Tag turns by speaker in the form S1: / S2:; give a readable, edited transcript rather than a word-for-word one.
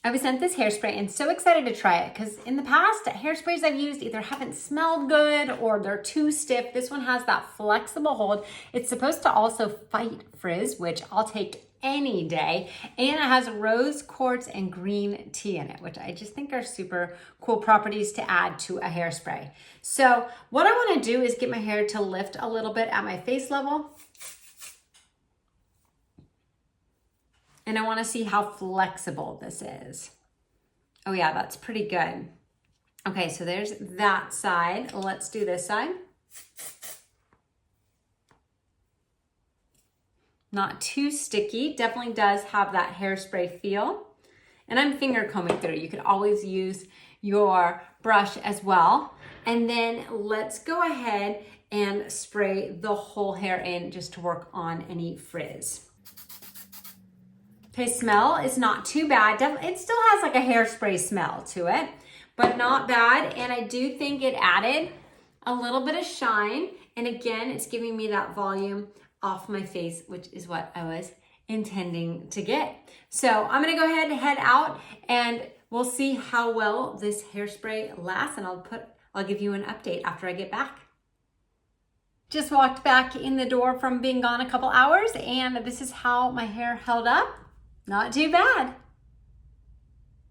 S1: I was sent this hairspray and so excited to try it because in the past, hairsprays I've used either haven't smelled good or they're too stiff. This one has that flexible hold. It's supposed to also fight frizz, which I'll take any day. And it has rose quartz and green tea in it, which I just think are super cool properties to add to a hairspray. So what I want to do is get my hair to lift a little bit at my face level. And I want to see how flexible this is. Oh yeah, that's pretty good. Okay, so there's that side. Let's do this side. Not too sticky. Definitely does have that hairspray feel. And I'm finger combing through. You could always use your brush as well. And then let's go ahead and spray the whole hair in just to work on any frizz. Okay, smell is not too bad. It still has like a hairspray smell to it, but not bad. And I do think it added a little bit of shine. And again, it's giving me that volume off my face, which is what I was intending to get. So I'm gonna go ahead and head out and we'll see how well this hairspray lasts, and I'll give you an update after I get back. Just walked back in the door from being gone a couple hours, and this is how my hair held up. Not too bad.